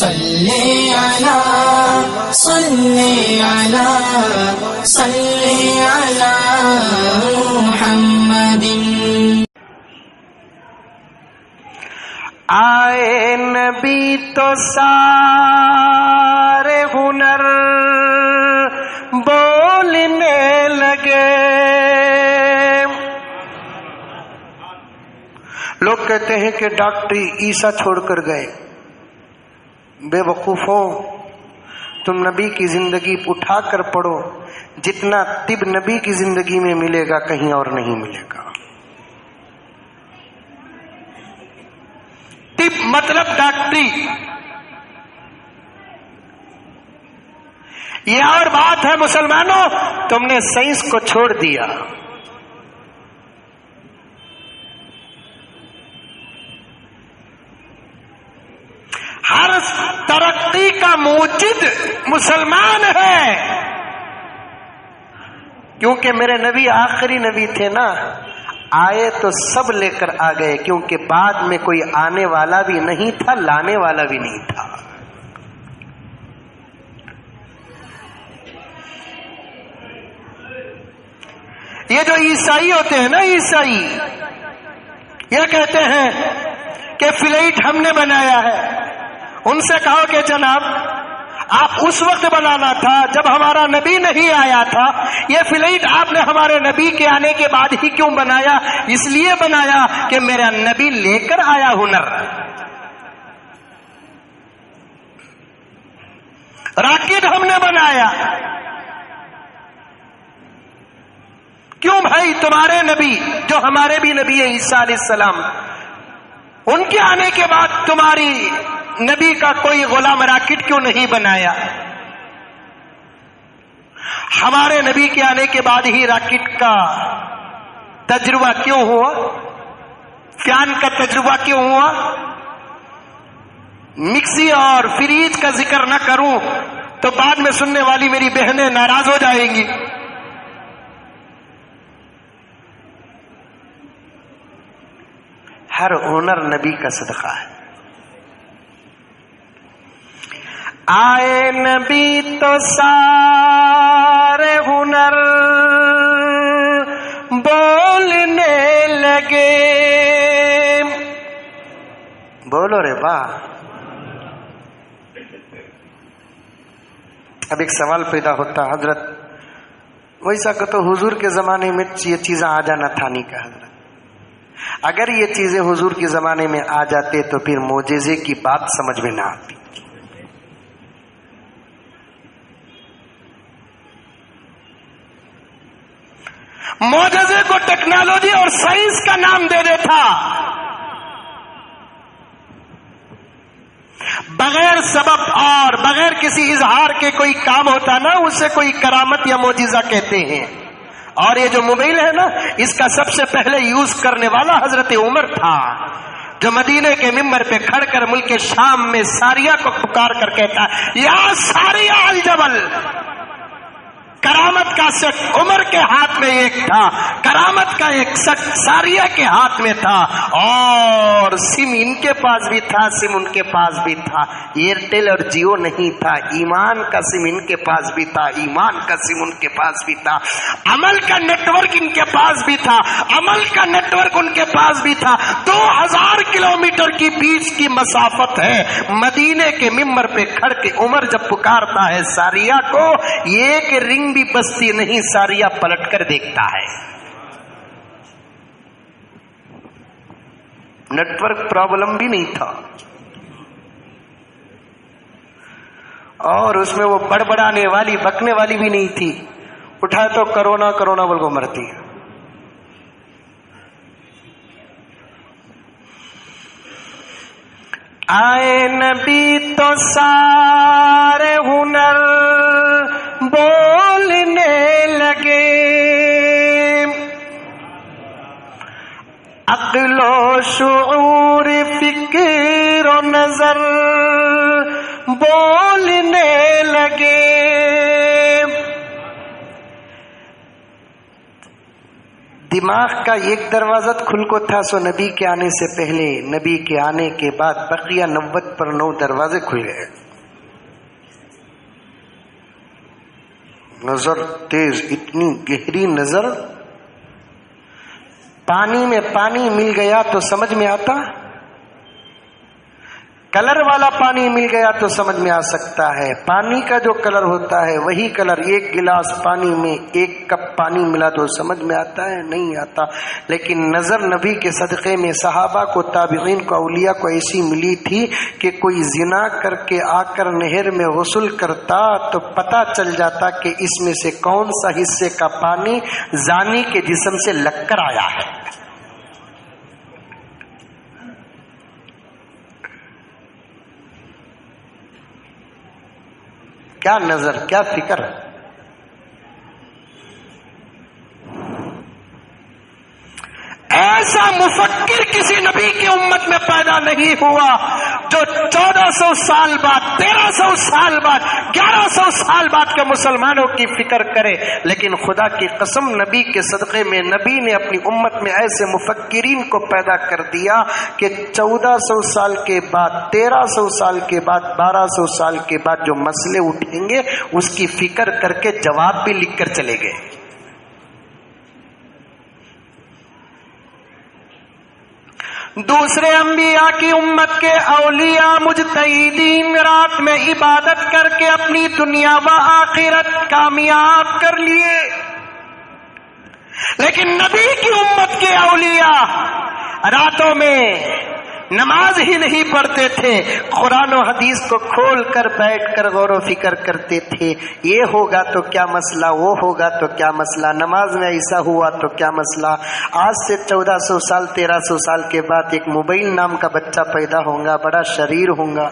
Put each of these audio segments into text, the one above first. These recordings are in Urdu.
صلی علی محمد. آئے نبی تو سارے ہنر بولنے لگے. لوگ کہتے ہیں کہ ڈاکٹری عیسیٰ چھوڑ کر گئے. بے وقوفوں، تم نبی کی زندگی اٹھا کر پڑھو، جتنا طب نبی کی زندگی میں ملے گا کہیں اور نہیں ملے گا. طب مطلب ڈاکٹری. یہ اور بات ہے مسلمانوں، تم نے سائنس کو چھوڑ دیا. ہر ترقی کا موجد مسلمان ہے، کیونکہ میرے نبی آخری نبی تھے نا. آئے تو سب لے کر آ گئے، کیونکہ بعد میں کوئی آنے والا بھی نہیں تھا، لانے والا بھی نہیں تھا. یہ جو عیسائی ہوتے ہیں نا، عیسائی یہ کہتے ہیں کہ فلائٹ ہم نے بنایا ہے. ان سے کہو کہ جناب آپ اس وقت بنانا تھا جب ہمارا نبی نہیں آیا تھا. یہ فلائٹ آپ نے ہمارے نبی کے آنے کے بعد ہی کیوں بنایا؟ اس لیے بنایا کہ میرا نبی لے کر آیا ہنر. راکٹ ہم نے بنایا. کیوں بھائی؟ تمہارے نبی جو ہمارے بھی نبی ہیں عیسیٰ علیہ السلام، ان کے آنے کے بعد تمہاری نبی کا کوئی غلام راکٹ کیوں نہیں بنایا؟ ہمارے نبی کے آنے کے بعد ہی راکٹ کا تجربہ کیوں ہوا؟ فیان کا تجربہ کیوں ہوا؟ مکسی اور فریج کا ذکر نہ کروں تو بعد میں سننے والی میری بہنیں ناراض ہو جائیں گی. ہر ہنر نبی کا صدقہ ہے. آئے نبی تو سارے ہنر بولنے لگے. بولو رے با. اب ایک سوال پیدا ہوتا، حضرت ویسا کہ تو حضور کے زمانے میں یہ چیزیں آ جانا تھا نہیں کا حضرت. اگر یہ چیزیں حضور کے زمانے میں آ جاتے تو پھر معجزے کی بات سمجھ میں نہ آتی. معجزے کو ٹیکنالوجی اور سائنس کا نام دے دیتا. بغیر سبب اور بغیر کسی اظہار کے کوئی کام ہوتا نا، اسے کوئی کرامت یا معجزہ کہتے ہیں. اور یہ جو موبائل ہے نا، اس کا سب سے پہلے یوز کرنے والا حضرت عمر تھا، جو مدینے کے ممبر پہ کھڑ کر ملک شام میں ساریہ کو پکار کر کہتا ہے یا ساریہ الجبل. کرامت کا سٹ عمر کے ہاتھ میں ایک تھا، کرامت کا ایک سٹ ساریہ کے ہاتھ میں تھا، اور سم ان کے پاس بھی تھا، سم ان کے پاس بھی تھا. ایئرٹیل اور جیو نہیں تھا. ایمان کا سم ان کے پاس بھی تھا، ایمان کا سم ان کے پاس بھی تھا. عمل کا نیٹ ورک ان کے پاس بھی تھا، عمل کا نیٹ ورک ان کے پاس بھی تھا. 2000 کلومیٹر کی بیچ کی مسافت ہے. مدینے کے ممبر پہ کھڑ کے عمر جب پکارتا ہے ساریہ کو، ایک رنگ بھی بستی نہیں، ساریہ پلٹ کر دیکھتا ہے. نیٹ ورک پرابلم بھی نہیں تھا، اور اس میں وہ بڑبڑانے والی بکنے والی بھی نہیں تھی. اٹھا تو کرونا کرونا بول کو مرتی. آئے نبی تو سارے ہنر بولنے لگے. عقل و شعور فکر و نظر بولنے لگے. 10 دماغ کا ایک دروازہ کھل کو تھا سو نبی کے آنے سے پہلے، نبی کے آنے کے بعد بقیہ 90 دروازے کھل گئے. نظر تیز، اتنی گہری نظر. پانی میں پانی مل گیا تو سمجھ میں آتا، کلر والا پانی مل گیا تو سمجھ میں آ سکتا ہے. پانی کا جو کلر ہوتا ہے وہی کلر ایک گلاس پانی میں 1 کپ پانی ملا تو سمجھ میں آتا ہے؟ نہیں آتا. لیکن نظر نبی کے صدقے میں صحابہ کو، تابعین کو، اولیاء کو ایسی ملی تھی کہ کوئی زنا کر کے آ کر نہر میں غسل کرتا تو پتہ چل جاتا کہ اس میں سے کون سا حصے کا پانی زانی کے جسم سے لگ کر آیا ہے. کیا نظر، کیا فکر. ایسا مفکر کسی نبی کی امت میں پیدا نہیں ہوا جو 1400 سال بعد، 1300 سال بعد، 1100 سال بعد کے مسلمانوں کی فکر کرے. لیکن خدا کی قسم نبی کے صدقے میں نبی نے اپنی امت میں ایسے مفکرین کو پیدا کر دیا کہ 1400 سال کے بعد، 1300 سال کے بعد، 1200 سال کے بعد جو مسئلے اٹھیں گے اس کی فکر کر کے جواب بھی لکھ کر چلے گئے. دوسرے انبیاء کی امت کے اولیاء مجتہدین رات میں عبادت کر کے اپنی دنیا و آخرت کامیاب کر لیے، لیکن نبی کی امت کے اولیاء راتوں میں نماز ہی نہیں پڑھتے تھے، قرآن و حدیث کو کھول کر بیٹھ کر غور و فکر کرتے تھے. یہ ہوگا تو کیا مسئلہ، وہ ہوگا تو کیا مسئلہ، نماز میں ایسا ہوا تو کیا مسئلہ. آج سے 1400 سال 1300 سال کے بعد ایک موبائل نام کا بچہ پیدا ہوگا، بڑا شریر ہوگا،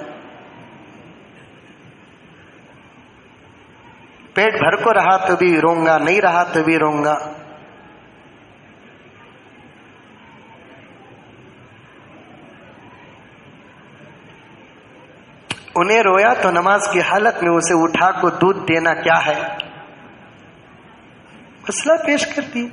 پیٹ بھر کو رہا تو بھی رونگا، نہیں رہا تو بھی رونگا. انہیں رویا تو نماز کی حالت میں اسے اٹھا کو دودھ دینا کیا ہے، مسئلہ پیش کر دی.